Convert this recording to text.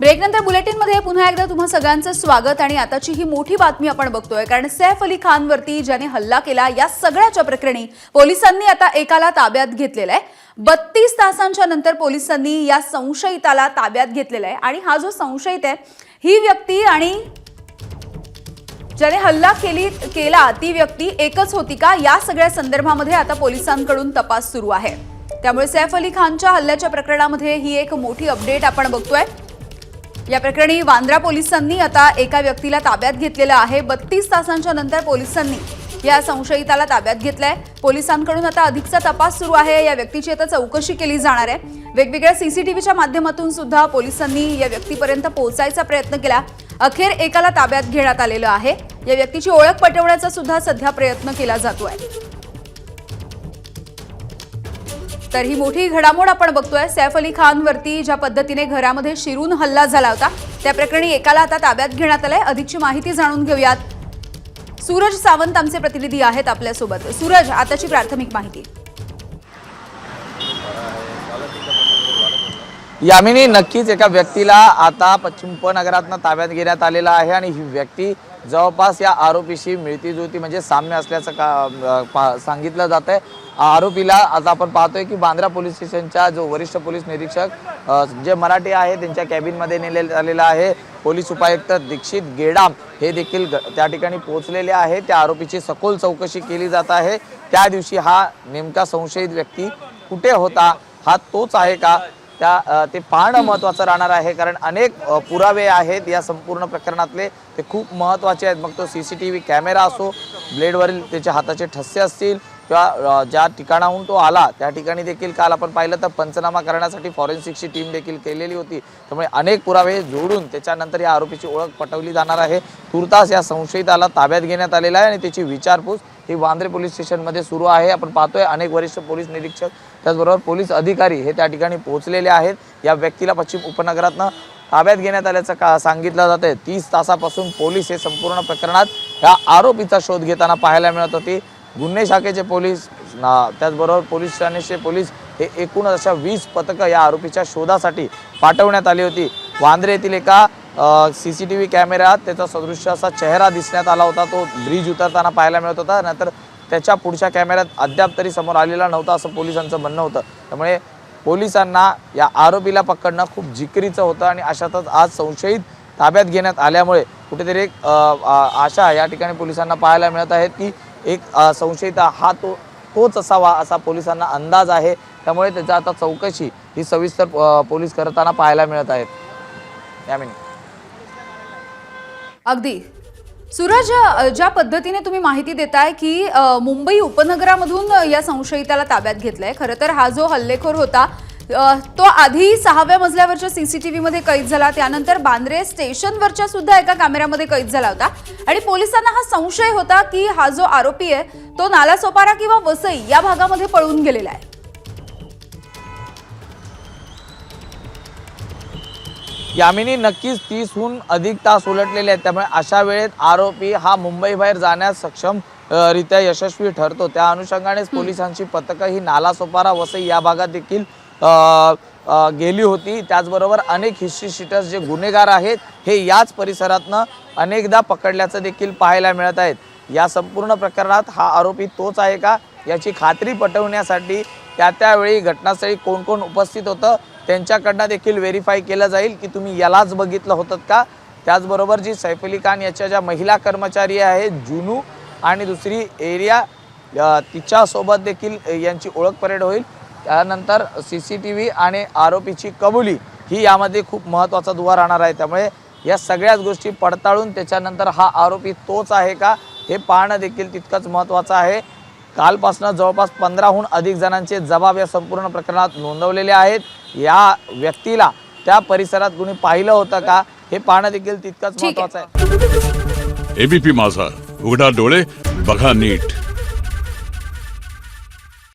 ब्रेकनंतर बुलेटिनमध्ये पुन्हा एकदा तुम्हा सगळ्यांचं स्वागत आणि आताची ही मोठी बातमी आपण बघतोय कारण सैफ अली खानवरती ज्याने हल्ला केला या सगळ्याच्या प्रकरणी पोलिसांनी आता एकाला ताब्यात घेतलेला आहे। 32 तासांच्या नंतर पोलिसांनी या संशयिताला ताब्यात घेतलेला आहे आणि हा जो संशयित आहे ही व्यक्ती आणि ज्याने हल्ला केला ती व्यक्ती एकच होती का या सगळ्या संदर्भामध्ये आता पोलिसांकडून तपास सुरू आहे। त्यामुळे सैफ अली खानच्या हल्ल्याच्या प्रकरणामध्ये ही एक मोठी अपडेट आपण बघतोय। या प्रकरणी वांद्रा पोलिसांनी आता एका व्यक्तीला ताब्यात घेतलेलं आहे। 32 तासांच्या नंतर पोलिसांनी या संशयिताला ताब्यात घेतलंय। पोलिसांकडून आता अधिकचा तपास सुरू आहे। या व्यक्तीची आता चौकशी केली जाणार आहे। वेगवेगळ्या सीसीटीव्हीच्या माध्यमातून सुद्धा पोलिसांनी या व्यक्तीपर्यंत पोहोचायचा प्रयत्न केला। अखेर एकाला ताब्यात घेण्यात आलेलं आहे। या व्यक्तीची ओळख पटवण्याचा सुद्धा सध्या प्रयत्न केला जातोय। तर ही मोठी घडामोड आपण बघतोय। सैफ अली खानवरती ज्या पद्धतीने घरामध्ये शिरून हल्ला झाला होता त्या प्रकरणी एकाला आता ताब्यात घेण्यात आलंय। अधिकची माहिती जाणून घेऊयात। सूरज सावंत आमचे प्रतिनिधी आहेत आपल्या सोबत। सूरज, आताची प्राथमिक माहिती। यामिनी, नक्कीच एका व्यक्तीला आता पश्चिम उपनगरातनं ताब्यात घेण्यात आलेला आहे आणि ही व्यक्ती जवळपास या आरोपीशी मिळती जुळती म्हणजे साम्य असल्याचं सांगितलं जात आहे। आरोपीला आता आपण पाहतोय की बांद्रा पोलीस स्टेशनच्या जो वरिष्ठ पोलीस निरीक्षक जे मराठी आहे त्यांच्या कॅबिनमध्ये नेलेलं आलेला आहे। पोलीस उपायुक्त दीक्षित गेडाम हे देखील त्या ठिकाणी पोहोचलेले आहे। त्या आरोपीची सखोल चौकशी केली जात आहे। त्या दिवशी हा नेमका संशयित व्यक्ती कुठे होता, हा तोच आहे का ते पाहणं महत्त्वाचं राहणार आहे। कारण अनेक पुरावे आहेत या संपूर्ण प्रकरणातले, ते खूप महत्त्वाचे आहेत। मग तो सीसीटीव्ही कॅमेरा असो, ब्लेडवरील त्याच्या हाताचे ठसे असतील किंवा ज्या ठिकाणाहून तो आला त्या ठिकाणी देखील काल आपण पाहिलं तर पंचनामा करण्यासाठी फॉरेन्सिकची टीम देखील केलेली होती। त्यामुळे अनेक पुरावे जोडून त्याच्यानंतर या आरोपीची ओळख पटवली जाणार आहे। तुर्तास या संशयिताला ताब्यात घेण्यात आलेला आहे आणि त्याची विचारपूस ही वांद्रे पोलीस स्टेशनमध्ये सुरू आहे। आपण पाहतोय अनेक वरिष्ठ पोलीस निरीक्षक त्याचबरोबर पोलीस अधिकारी हे त्या ठिकाणी पोहोचलेले आहेत। या व्यक्तीला पश्चिम उपनगरातनं ताब्यात घेण्यात आल्याचं सांगितलं जातंय। 30 तासापासून पोलीस हे संपूर्ण प्रकरणात या आरोपीचा शोध घेताना पाहायला मिळत होते। गुन्हे शाखेचे पोलीस त्याचबरोबर पोलीस ठाण्याचे पोलीस हे एकूण अशा 20 पथकं या आरोपीच्या शोधासाठी पाठवण्यात आली होती। वांद्रे येथील एका सीसीटीव्ही कॅमेऱ्यात त्याचा सदृश्य असा चेहरा दिसण्यात आला होता। तो ब्रिज उतरताना पाहायला मिळत होता। नंतर त्याच्या पुढच्या कॅमेऱ्यात अद्याप तरी समोर आलेला नव्हता असं पोलिसांचं म्हणणं होतं। त्यामुळे पोलिसांना या आरोपीला पकडणं खूप जिकिरीचं होतं आणि अशातच आज संशयित ताब्यात घेण्यात आल्यामुळे कुठेतरी एक आशा या ठिकाणी पोलिसांना पाहायला मिळत आहेत की एक संशयित हा तोच असावा असा पोलिसांना अंदाज आहे। त्यामुळे त्याचा आता चौकशी ही सविस्तर पोलीस करताना पाहायला मिळत आहेत। यामिनी, अगदी सूरज, ज्या पद्धतीने तुम्ही माहिती देताय की मुंबई उपनगरामधून या संशयिताला ताब्यात घेतलंय। खरं तर हा जो हल्लेखोर होता तो आधी 6व्या मजल्यावरच्या सीसीटीव्ही मध्ये कैद झाला, त्यानंतर बांद्रे स्टेशनवरच्या सुद्धा एका कॅमेऱ्यामध्ये कैद झाला होता आणि पोलिसांना हा संशय होता की हा जो आरोपी आहे तो नालासोपारा किंवा वसई या भागामध्ये पळून गेलेला आहे। यामिनी, नक्कीच 30हून अधिक तास उलटलेले आहेत। त्यामुळे अशा वेळेत आरोपी हा मुंबई बाहेर जाण्यास सक्षम रित्या यशस्वी ठरतो। त्या अनुषंगानेच पोलिसांची पथकं ही नालासोपारा वसई या भागात देखील गेली होती। त्याचबरोबर अनेक हिस्ट्री शीटर्स जे गुन्हेगार आहेत हे याच परिसरातनं अनेकदा पकडल्याचं देखील पाहायला मिळत आहेत। या संपूर्ण प्रकरणात हा आरोपी तोच आहे का याची खात्री पटवण्यासाठी त्यावेळी घटनास्थळी कोण कोण उपस्थित होतं त्यांच्याकडनं देखील व्हेरीफाय केलं जाईल की तुम्ही यालाच बघितलं होतं का। त्याचबरोबर जी सैफ अली खान याच्या ज्या महिला कर्मचारी आहेत जुनू आणि दुसरी एरिया तिच्यासोबत देखील यांची ओळख परेड होईल। त्यानंतर सीसीटीव्ही आणि आरोपीची कबुली ही यामध्ये खूप महत्त्वाचा दुवा राहणार आहे। त्यामुळे या सगळ्याच गोष्टी पडताळून त्याच्यानंतर हा आरोपी तोच आहे का हे पाहणं देखील तितकंच महत्त्वाचं आहे। कालपासून जवळपास 15हून अधिक जणांचे जबाब या संपूर्ण प्रकरणात नोंदवलेले आहेत। या व्यक्तीला त्या परिसरात कुणी पाहिलं होतं का हे पाहणं देखील तितकंच महत्त्वाचं आहे। एबीपी माझा, उघडा डोळे बघा नीट।